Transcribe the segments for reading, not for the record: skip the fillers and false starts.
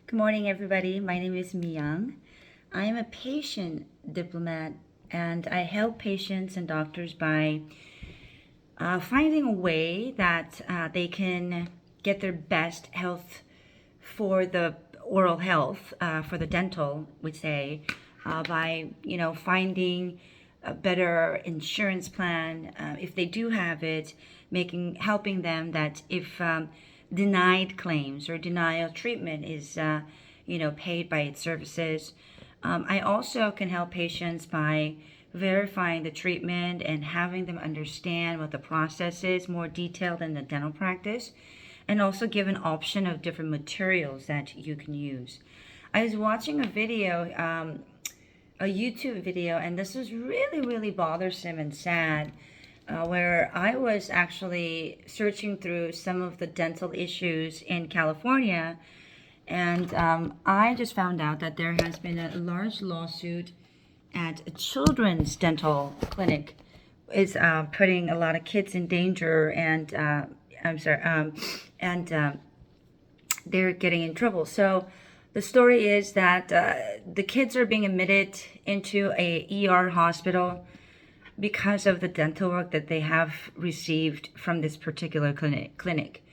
Good morning, everybody. My name is Miyang. I am a patient diplomat, and I help patients and doctors by finding a way that they can get their best health for the oral health, for the dental, we say, by finding a better insurance plan if they do have it, helping them that if denied claims or denial treatment is paid by its services. I also can help patients by verifying the treatment and having them understand what the process is more detailed in the dental practice, and also give an option of different materials that you can use. I was watching a video, a YouTube video, and this was really bothersome and sad, where I was actually searching through some of the dental issues in California, and I just found out that there has been a large lawsuit at a children's dental clinic. Is putting a lot of kids in danger, and they're getting in trouble. So the story is that the kids are being admitted into a ER hospital because of the dental work that they have received from this particular clinic.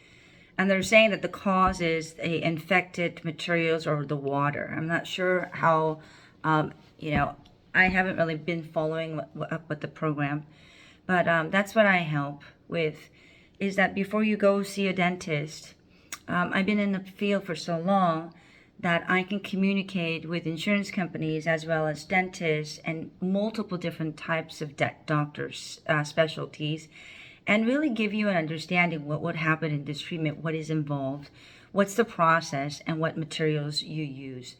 And they're saying that the cause is the infected materials or the water. I'm not sure how, I haven't really been following up with the program. But that's what I help with, is that before you go see a dentist, I've been in the field for so long that I can communicate with insurance companies as well as dentists and multiple different types of doctors, specialties, and really give you an understanding what would happen in this treatment, what is involved, what's the process, and what materials you use.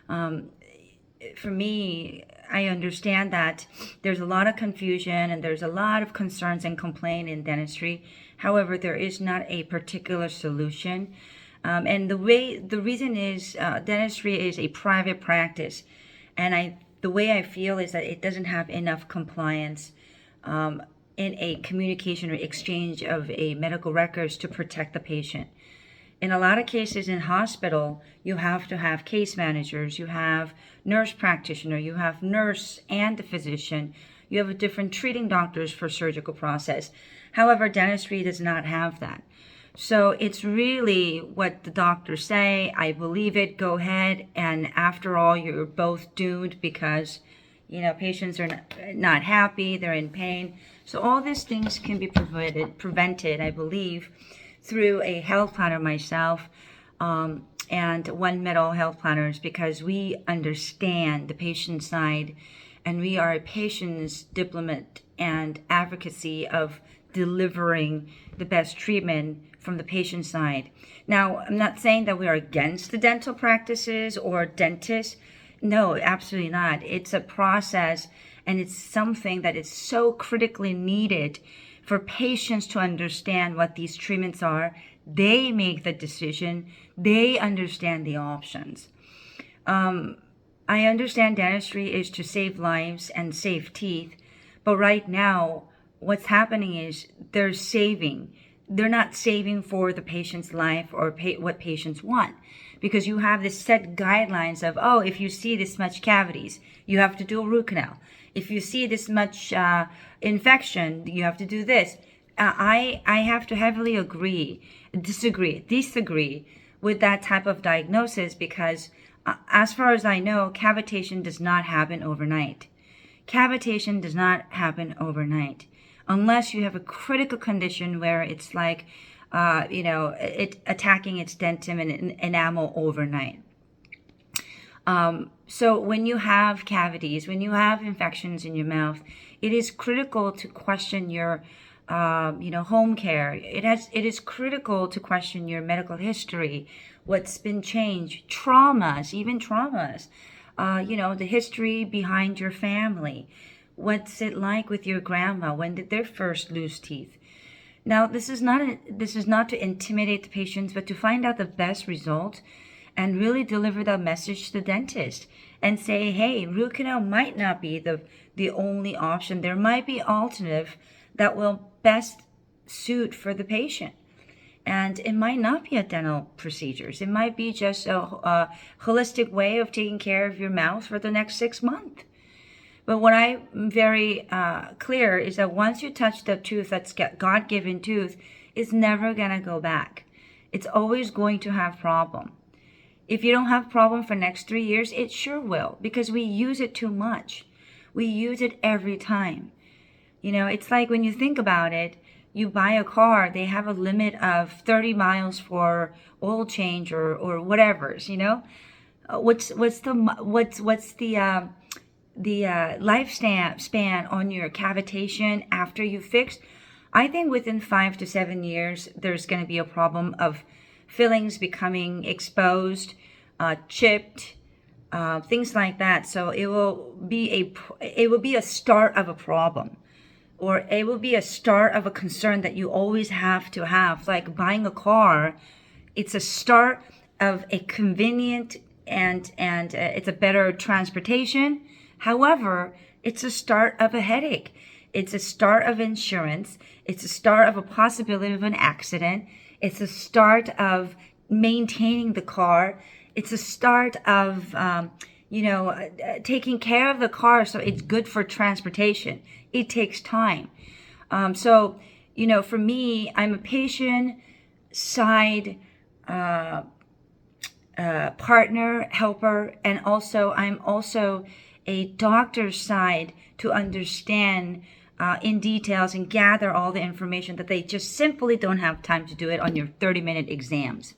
For me, I understand that there's a lot of confusion and there's a lot of concerns and complaint in dentistry. However, there is not a particular solution. And the reason is dentistry is a private practice. And the way I feel is that it doesn't have enough compliance in a communication or exchange of a medical records to protect the patient. In a lot of cases in hospital, you have to have case managers, you have nurse practitioner, you have nurse and the physician, you have a different treating doctors for surgical process. However, dentistry does not have that. So it's really what the doctors say. I believe it, go ahead. And after all, you're both doomed because, patients are not happy, they're in pain. So all these things can be prevented, I believe, through a health planner myself, and One Metal Health Planners, because we understand the patient side, and we are a patient's diplomat and advocacy of delivering the best treatment from the patient side. Now, I'm not saying that we are against the dental practices or dentists. No, absolutely not. It's a process, and it's something that is so critically needed for patients to understand what these treatments are. They make the decision. They understand the options. I understand dentistry is to save lives and save teeth, but right now, what's happening is they're saving. They're not saving for the patient's life or what patients want, because you have this set guidelines of, if you see this much cavities, you have to do a root canal. If you see this much infection, you have to do this. I have to heavily disagree with that type of diagnosis, because as far as I know, cavitation does not happen overnight. Cavitation does not happen overnight unless you have a critical condition where it's like, it attacking its dentin and enamel overnight. So when you have cavities, when you have infections in your mouth, it is critical to question your, home care. It is critical to question your medical history, what's been changed, even traumas, the history behind your family. What's it like with your grandma? When did they first lose teeth? Now, this is not to intimidate the patients, but to find out the best result and really deliver that message to the dentist and say, hey, root canal might not be the only option. There might be alternative that will best suit for the patient. And it might not be a dental procedures. It might be just a holistic way of taking care of your mouth for the next 6 months. But what I'm very clear is that once you touch the tooth that's God-given tooth, it's never going to go back. It's always going to have problem. If you don't have problem for next 3 years, it sure will, because we use it too much. We use it every time. You know, it's like when you think about it, you buy a car, they have a limit of 30 miles for oil change or whatever's, you know. What's the lifespan on your cavitation after you fix? I think within 5 to 7 years, there's going to be a problem of fillings becoming exposed, chipped, things like that. So it will be a start of a problem, or it will be a start of a concern that you always have to have. Like buying a car, it's a start of a convenient and it's a better transportation. However, it's a start of a headache. It's a start of insurance. It's a start of a possibility of an accident. It's a start of maintaining the car. It's a start of, taking care of the car so it's good for transportation. It takes time. So, for me, I'm a patient side partner, helper, and I'm also a doctor's side to understand in details and gather all the information that they just simply don't have time to do it on your 30-minute exams.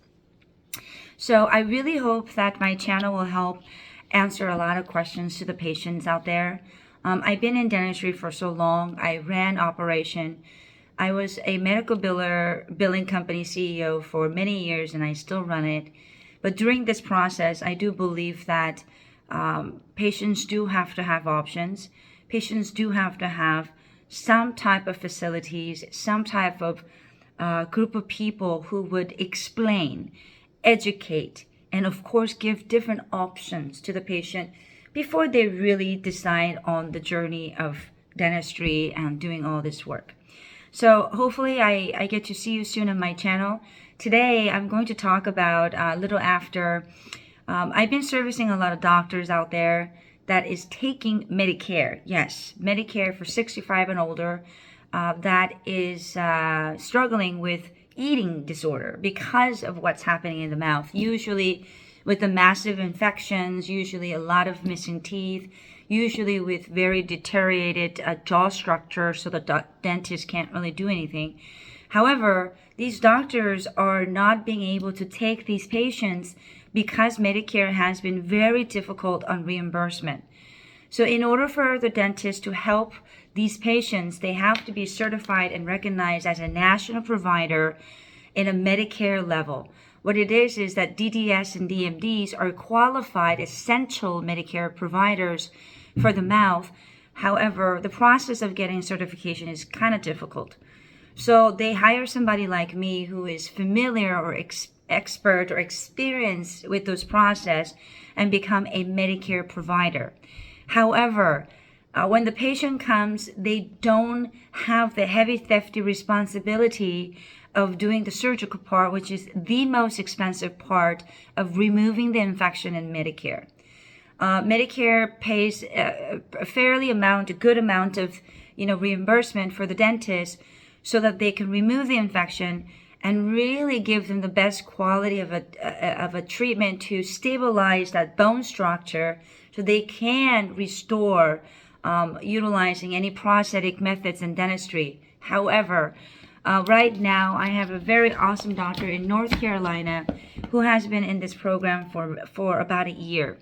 So I really hope that my channel will help answer a lot of questions to the patients out there. I've been in dentistry for so long. I ran operation. I was a medical billing company CEO for many years, and I still run it. But during this process, I do believe that patients do have to have options. Patients do have to have some type of facilities, some type of group of people who would explain, educate, and of course give different options to the patient before they really decide on the journey of dentistry and doing all this work. So hopefully I get to see you soon on my channel. Today I'm going to talk about a little after. I've been servicing a lot of doctors out there that is taking Medicare. Yes, Medicare for 65 and older that is struggling with eating disorder because of what's happening in the mouth. Usually with the massive infections, usually a lot of missing teeth, usually with very deteriorated jaw structure, so the dentist can't really do anything. However, these doctors are not being able to take these patients because Medicare has been very difficult on reimbursement. So in order for the dentist to help these patients, they have to be certified and recognized as a national provider in a Medicare level. What it is that DDS and DMDs are qualified essential Medicare providers for the mouth. However, the process of getting certification is kind of difficult. So they hire somebody like me who is familiar or expert or experienced with those process and become a Medicare provider. However, when the patient comes, they don't have the heavy, hefty responsibility of doing the surgical part, which is the most expensive part of removing the infection in Medicare. Medicare pays a good amount of reimbursement for the dentist so that they can remove the infection and really give them the best quality of a treatment to stabilize that bone structure so they can restore utilizing any prosthetic methods in dentistry. However, right now I have a very awesome doctor in North Carolina who has been in this program for about a year.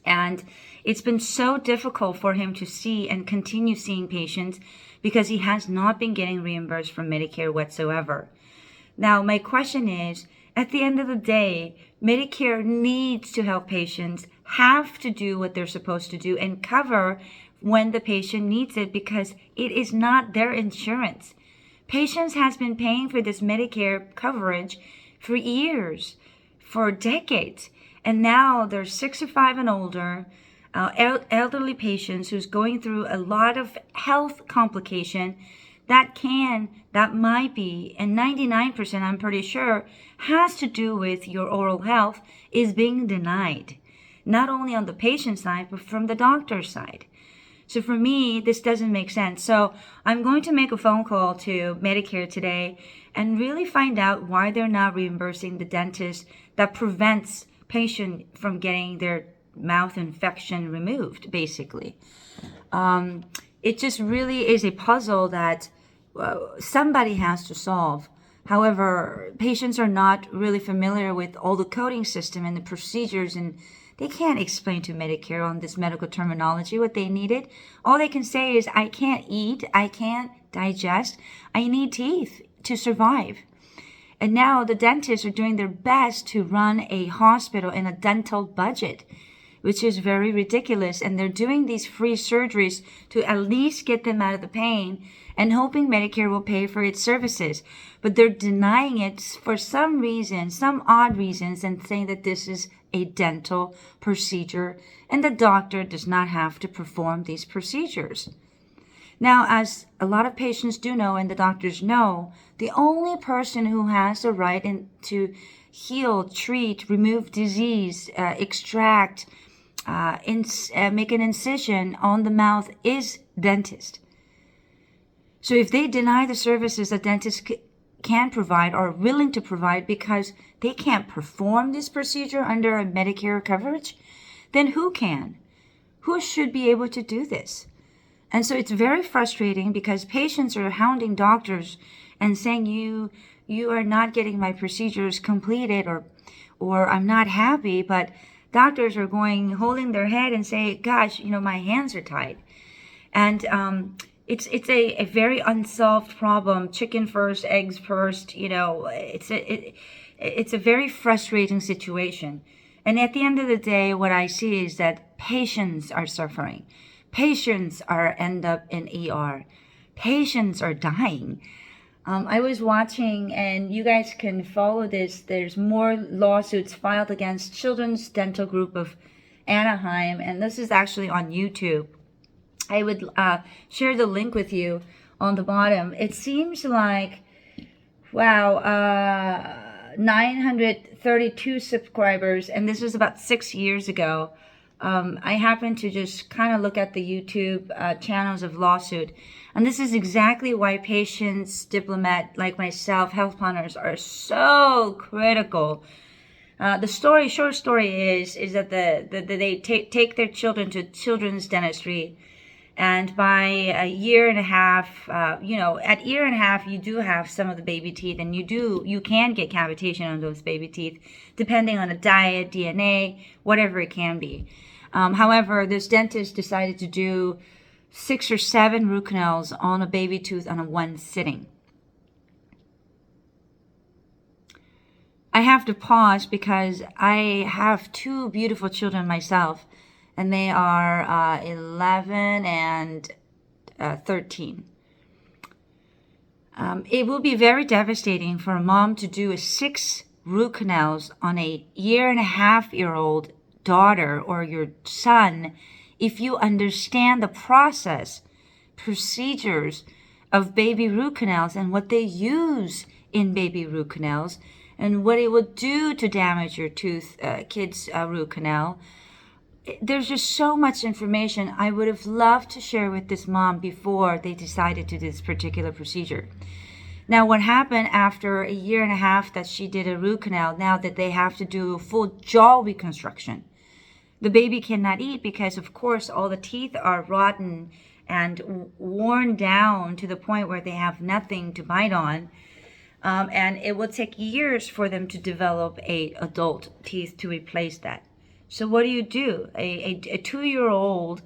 And it's been so difficult for him to see and continue seeing patients because he has not been getting reimbursed from Medicare whatsoever. Now, my question is, at the end of the day, Medicare needs to help patients have to do what they're supposed to do and cover when the patient needs it because it is not their insurance. Patients has been paying for this Medicare coverage for years, for decades. And now they're 65 and older, elderly patients who's going through a lot of health complication. that might be, and 99% I'm pretty sure has to do with your oral health is being denied, not only on the patient side, but from the doctor's side. So for me, this doesn't make sense. So I'm going to make a phone call to Medicare today and really find out why they're not reimbursing the dentist that prevents patient from getting their mouth infection removed, basically. It just really is a puzzle that somebody has to solve. However, patients are not really familiar with all the coding system and the procedures, and they can't explain to Medicare on this medical terminology what they needed. All they can say is, I can't eat, I can't digest, I need teeth to survive. And now the dentists are doing their best to run a hospital in a dental budget, which is very ridiculous. And they're doing these free surgeries to at least get them out of the pain and hoping Medicare will pay for its services. But they're denying it for some reason, some odd reasons, and saying that this is a dental procedure and the doctor does not have to perform these procedures. Now, as a lot of patients do know and the doctors know, the only person who has the right to heal, treat, remove disease, extract, make an incision on the mouth is dentist. So if they deny the services that dentists can provide or are willing to provide because they can't perform this procedure under a Medicare coverage, then who can? Who should be able to do this? And so it's very frustrating because patients are hounding doctors and saying, you are not getting my procedures completed, or I'm not happy. But doctors are holding their head and say, gosh, my hands are tied. And it's a very unsolved problem. Chicken first, eggs first. It's a very frustrating situation. And at the end of the day, what I see is that patients are suffering. Patients end up in ER. Patients are dying. I was watching, and you guys can follow this. There's more lawsuits filed against Children's Dental Group of Anaheim, and this is actually on YouTube. I would share the link with you on the bottom. It seems like, wow, 932 subscribers, and this was about 6 years ago. I happened to just kind of look at the YouTube channels of lawsuit. And this is exactly why patients, diplomat like myself, health planners are so critical. The short story is that they take their children to children's dentistry. And by a year and a half, at year and a half, you do have some of the baby teeth, and you can get cavitation on those baby teeth, depending on the diet, DNA, whatever it can be. However, this dentist decided to do 6 or 7 root canals on a baby tooth on one sitting. I have to pause because I have 2 beautiful children myself, and they are 11 and 13. It will be very devastating for a mom to do 6 root canals on a 1.5-year-old daughter or your son if you understand the procedures of baby root canals and what they use in baby root canals and what it would do to damage your kid's root canal. There's just so much information I would have loved to share with this mom before they decided to do this particular procedure. Now, what happened after 1.5 years that she did a root canal, now that they have to do full jaw reconstruction. The baby cannot eat because, of course, all the teeth are rotten and worn down to the point where they have nothing to bite on. And it will take years for them to develop adult teeth to replace that. So what do? A 2-year-old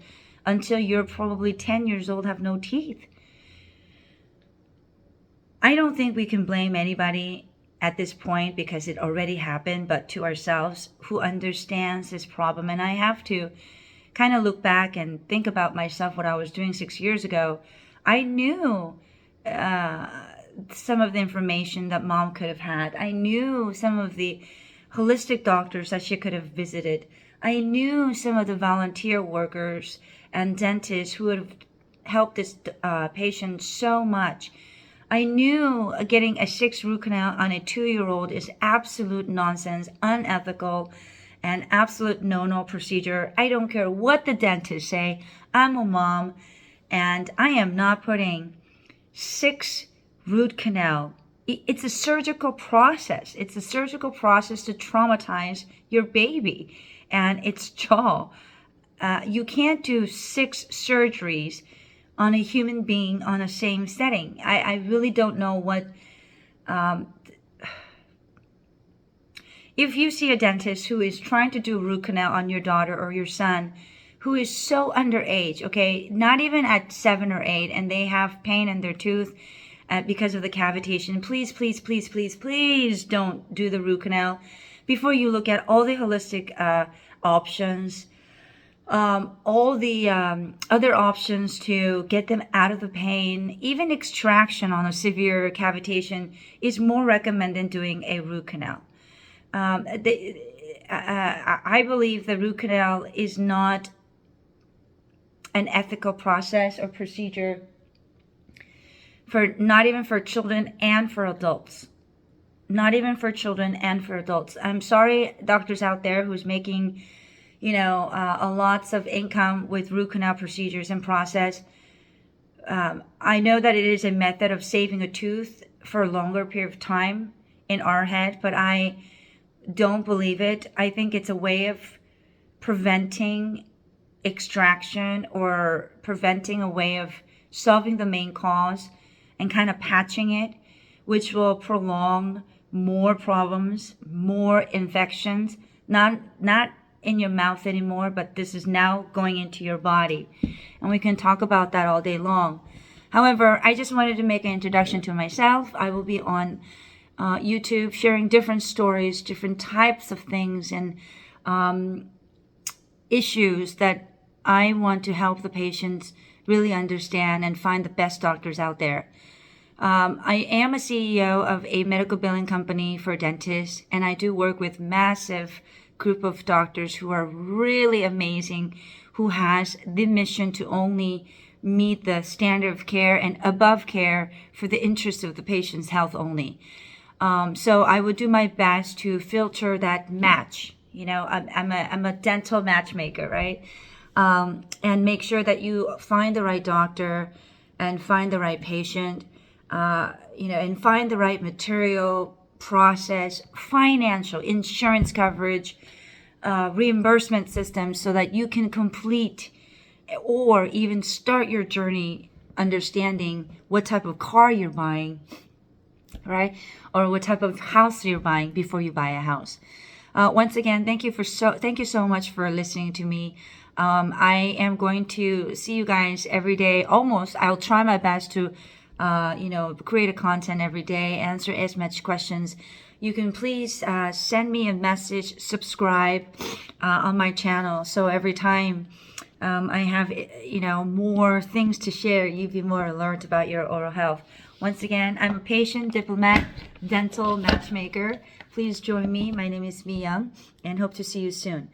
until you're probably 10 years old have no teeth. I don't think we can blame anybody at this point because it already happened, but to ourselves who understands this problem. And I have to kind of look back and think about myself, what I was doing 6 years ago. I knew some of the information that mom could have had. I knew some of the holistic doctors that she could have visited. I knew some of the volunteer workers and dentists who would have helped this patient so much. I knew getting a 6 root canal on a 2-year-old is absolute nonsense, unethical, and absolute no-no procedure. I don't care what the dentists say. I'm a mom, and I am not putting 6 root canal. It's a surgical process. It's a surgical process to traumatize your baby and its jaw. You can't do 6 surgeries on a human being on the same setting. I really don't know what... if you see a dentist who is trying to do root canal on your daughter or your son, who is so underage, okay, not even at 7 or 8, and they have pain in their tooth because of the cavitation, please, please, please, please, please don't do the root canal before you look at all the holistic options, all the other options to get them out of the pain. Even extraction on a severe cavitation is more recommended than doing a root canal. I believe the root canal is not an ethical process or procedure for not even for children and for adults. Not even for children and for adults. I'm sorry, doctors out there who's making, lots of income with root canal procedures and process. I know that it is a method of saving a tooth for a longer period of time in our head, but I don't believe it. I think it's a way of preventing extraction or preventing a way of solving the main cause and kind of patching it, which will prolong more problems, more infections, not in your mouth anymore, but this is now going into your body. And we can talk about that all day long. However, I just wanted to make an introduction to myself. I will be on YouTube sharing different stories, different types of things, and issues that I want to help the patients really understand and find the best doctors out there. I am a CEO of a medical billing company for dentists, and I do work with massive group of doctors who are really amazing, who has the mission to only meet the standard of care and above care for the interest of the patient's health only. So I would do my best to filter that match. I'm a dental matchmaker, right? And make sure that you find the right doctor and find the right patient, and find the right material, process, financial, insurance coverage, reimbursement system, so that you can complete or even start your journey understanding what type of car you're buying, right? Or what type of house you're buying before you buy a house. Once again, thank you so much for listening to me. I am going to see you guys every day. I'll try my best to, create a content every day, answer as much questions. You can please send me a message, subscribe on my channel. So every time I have, more things to share, you'll be more alert about your oral health. Once again, I'm a patient, diplomat, dental matchmaker. Please join me. My name is Mi Young, and hope to see you soon.